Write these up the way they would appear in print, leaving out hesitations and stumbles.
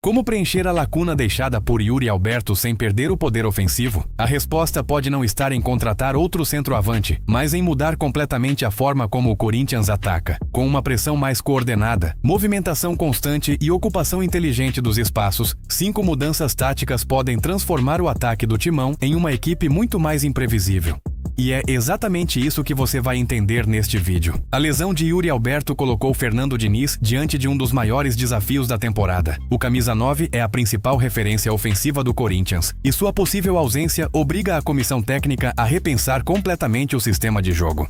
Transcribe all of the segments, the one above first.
Como preencher a lacuna deixada por Yuri Alberto sem perder o poder ofensivo? A resposta pode não estar em contratar outro centroavante, mas em mudar completamente a forma como o Corinthians ataca. Com uma pressão mais coordenada, movimentação constante e ocupação inteligente dos espaços, 5 mudanças táticas podem transformar o ataque do Timão em uma equipe muito mais imprevisível. E é exatamente isso que você vai entender neste vídeo. A lesão de Yuri Alberto colocou Fernando Diniz diante de um dos maiores desafios da temporada. O camisa 9 é a principal referência ofensiva do Corinthians, e sua possível ausência obriga a comissão técnica a repensar completamente o sistema de jogo.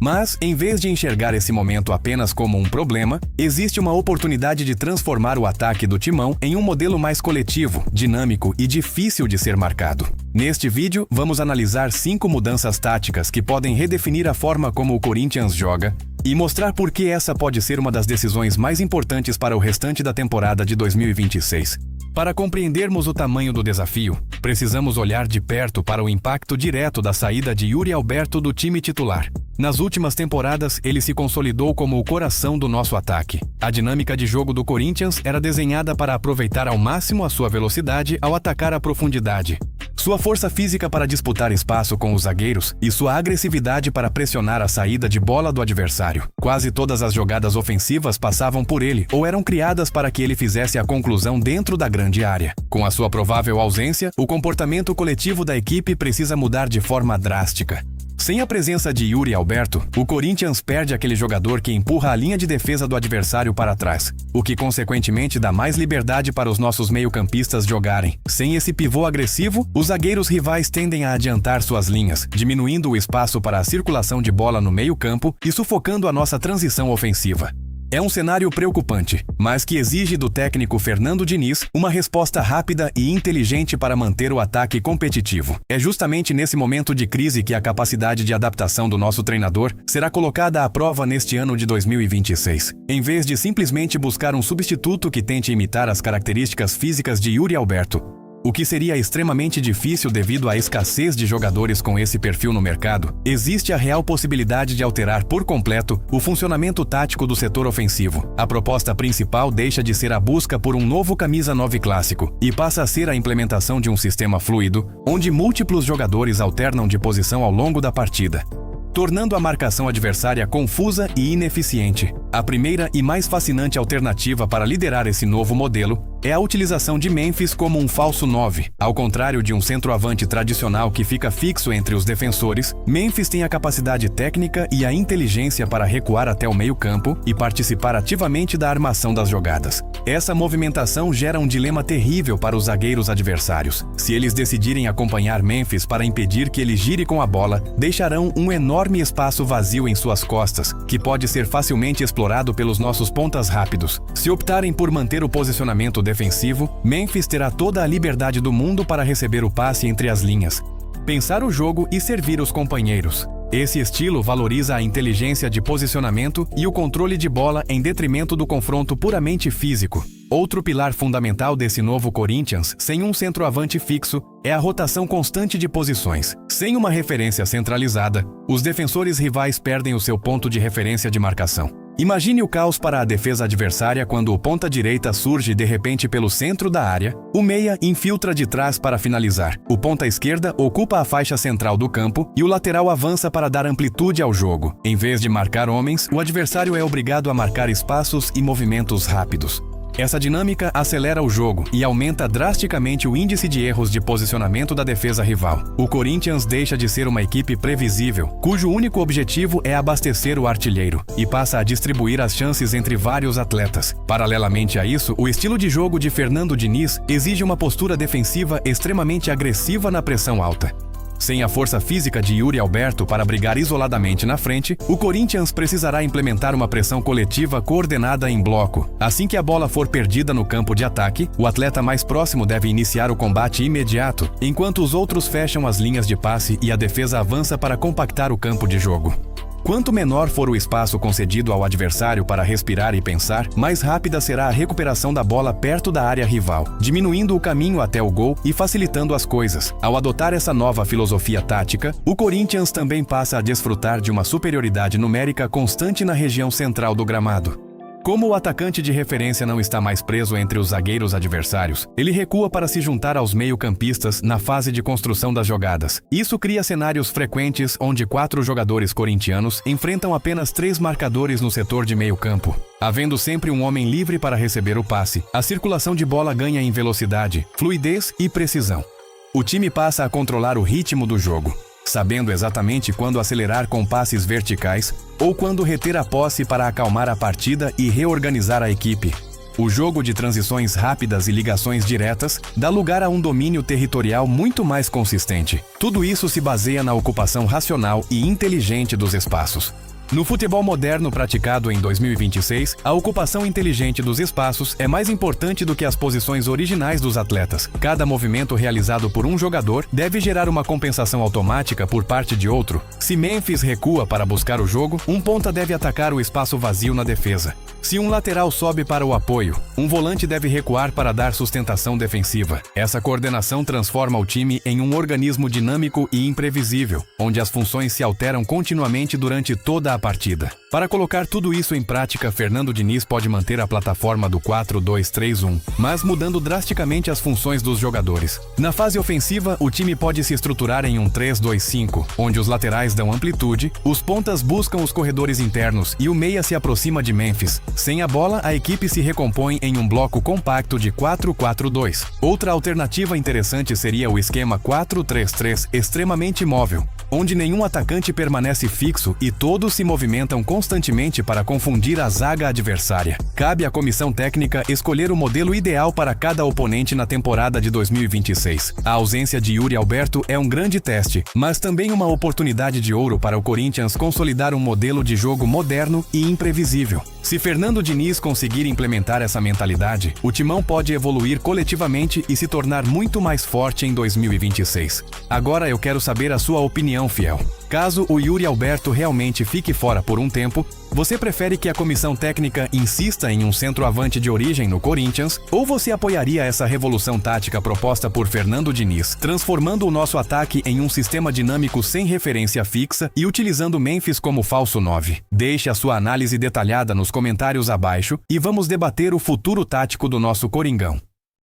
Mas, em vez de enxergar esse momento apenas como um problema, existe uma oportunidade de transformar o ataque do Timão em um modelo mais coletivo, dinâmico e difícil de ser marcado. Neste vídeo, vamos analisar 5 mudanças táticas que podem redefinir a forma como o Corinthians joga e mostrar por que essa pode ser uma das decisões mais importantes para o restante da temporada de 2026. Para compreendermos o tamanho do desafio, precisamos olhar de perto para o impacto direto da saída de Yuri Alberto do time titular. Nas últimas temporadas, ele se consolidou como o coração do nosso ataque. A dinâmica de jogo do Corinthians era desenhada para aproveitar ao máximo a sua velocidade ao atacar a profundidade, sua força física para disputar espaço com os zagueiros e sua agressividade para pressionar a saída de bola do adversário. Quase todas as jogadas ofensivas passavam por ele ou eram criadas para que ele fizesse a conclusão dentro da grande área. Com a sua provável ausência, o comportamento coletivo da equipe precisa mudar de forma drástica. Sem a presença de Yuri Alberto, o Corinthians perde aquele jogador que empurra a linha de defesa do adversário para trás, o que consequentemente dá mais liberdade para os nossos meio-campistas jogarem. Sem esse pivô agressivo, os zagueiros rivais tendem a adiantar suas linhas, diminuindo o espaço para a circulação de bola no meio-campo e sufocando a nossa transição ofensiva. É um cenário preocupante, mas que exige do técnico Fernando Diniz uma resposta rápida e inteligente para manter o ataque competitivo. É justamente nesse momento de crise que a capacidade de adaptação do nosso treinador será colocada à prova neste ano de 2026. Em vez de simplesmente buscar um substituto que tente imitar as características físicas de Yuri Alberto, o que seria extremamente difícil devido à escassez de jogadores com esse perfil no mercado, existe a real possibilidade de alterar por completo o funcionamento tático do setor ofensivo. A proposta principal deixa de ser a busca por um novo camisa 9 clássico e passa a ser a implementação de um sistema fluido, onde múltiplos jogadores alternam de posição ao longo da partida, tornando a marcação adversária confusa e ineficiente. A primeira e mais fascinante alternativa para liderar esse novo modelo é a utilização de Memphis como um falso 9. Ao contrário de um centroavante tradicional que fica fixo entre os defensores, Memphis tem a capacidade técnica e a inteligência para recuar até o meio-campo e participar ativamente da armação das jogadas. Essa movimentação gera um dilema terrível para os zagueiros adversários. Se eles decidirem acompanhar Memphis para impedir que ele gire com a bola, deixarão um enorme espaço vazio em suas costas, que pode ser facilmente explorado pelos nossos pontas rápidos. Se optarem por manter o posicionamento defensivo, Memphis terá toda a liberdade do mundo para receber o passe entre as linhas, pensar o jogo e servir os companheiros. Esse estilo valoriza a inteligência de posicionamento e o controle de bola em detrimento do confronto puramente físico. Outro pilar fundamental desse novo Corinthians, sem um centroavante fixo, é a rotação constante de posições. Sem uma referência centralizada, os defensores rivais perdem o seu ponto de referência de marcação. Imagine o caos para a defesa adversária quando o ponta-direita surge de repente pelo centro da área, o meia infiltra de trás para finalizar, o ponta-esquerda ocupa a faixa central do campo e o lateral avança para dar amplitude ao jogo. Em vez de marcar homens, o adversário é obrigado a marcar espaços e movimentos rápidos. Essa dinâmica acelera o jogo e aumenta drasticamente o índice de erros de posicionamento da defesa rival. O Corinthians deixa de ser uma equipe previsível, cujo único objetivo é abastecer o artilheiro, e passa a distribuir as chances entre vários atletas. Paralelamente a isso, o estilo de jogo de Fernando Diniz exige uma postura defensiva extremamente agressiva na pressão alta. Sem a força física de Yuri Alberto para brigar isoladamente na frente, o Corinthians precisará implementar uma pressão coletiva coordenada em bloco. Assim que a bola for perdida no campo de ataque, o atleta mais próximo deve iniciar o combate imediato, enquanto os outros fecham as linhas de passe e a defesa avança para compactar o campo de jogo. Quanto menor for o espaço concedido ao adversário para respirar e pensar, mais rápida será a recuperação da bola perto da área rival, diminuindo o caminho até o gol e facilitando as coisas. Ao adotar essa nova filosofia tática, o Corinthians também passa a desfrutar de uma superioridade numérica constante na região central do gramado. Como o atacante de referência não está mais preso entre os zagueiros adversários, ele recua para se juntar aos meio-campistas na fase de construção das jogadas. Isso cria cenários frequentes onde 4 jogadores corintianos enfrentam apenas 3 marcadores no setor de meio-campo. Havendo sempre um homem livre para receber o passe, a circulação de bola ganha em velocidade, fluidez e precisão. O time passa a controlar o ritmo do jogo, sabendo exatamente quando acelerar com passes verticais ou quando reter a posse para acalmar a partida e reorganizar a equipe. O jogo de transições rápidas e ligações diretas dá lugar a um domínio territorial muito mais consistente. Tudo isso se baseia na ocupação racional e inteligente dos espaços. No futebol moderno praticado em 2026, a ocupação inteligente dos espaços é mais importante do que as posições originais dos atletas. Cada movimento realizado por um jogador deve gerar uma compensação automática por parte de outro. Se Memphis recua para buscar o jogo, um ponta deve atacar o espaço vazio na defesa. Se um lateral sobe para o apoio, um volante deve recuar para dar sustentação defensiva. Essa coordenação transforma o time em um organismo dinâmico e imprevisível, onde as funções se alteram continuamente durante toda a partida. Para colocar tudo isso em prática, Fernando Diniz pode manter a plataforma do 4-2-3-1, mas mudando drasticamente as funções dos jogadores. Na fase ofensiva, o time pode se estruturar em um 3-2-5, onde os laterais dão amplitude, os pontas buscam os corredores internos e o meia se aproxima de Memphis. Sem a bola, a equipe se recompõe em um bloco compacto de 4-4-2. Outra alternativa interessante seria o esquema 4-3-3 extremamente móvel, onde nenhum atacante permanece fixo e todos se movimentam constantemente para confundir a zaga adversária. Cabe à comissão técnica escolher o modelo ideal para cada oponente na temporada de 2026. A ausência de Yuri Alberto é um grande teste, mas também uma oportunidade de ouro para o Corinthians consolidar um modelo de jogo moderno e imprevisível. Se Fernando Diniz conseguir implementar essa mentalidade, o Timão pode evoluir coletivamente e se tornar muito mais forte em 2026. Agora eu quero saber a sua opinião, fiel. Caso o Yuri Alberto realmente fique fora por um tempo, você prefere que a comissão técnica insista em um centroavante de origem no Corinthians, ou você apoiaria essa revolução tática proposta por Fernando Diniz, transformando o nosso ataque em um sistema dinâmico sem referência fixa e utilizando Memphis como falso 9? Deixe a sua análise detalhada nos comentários abaixo e vamos debater o futuro tático do nosso Coringão.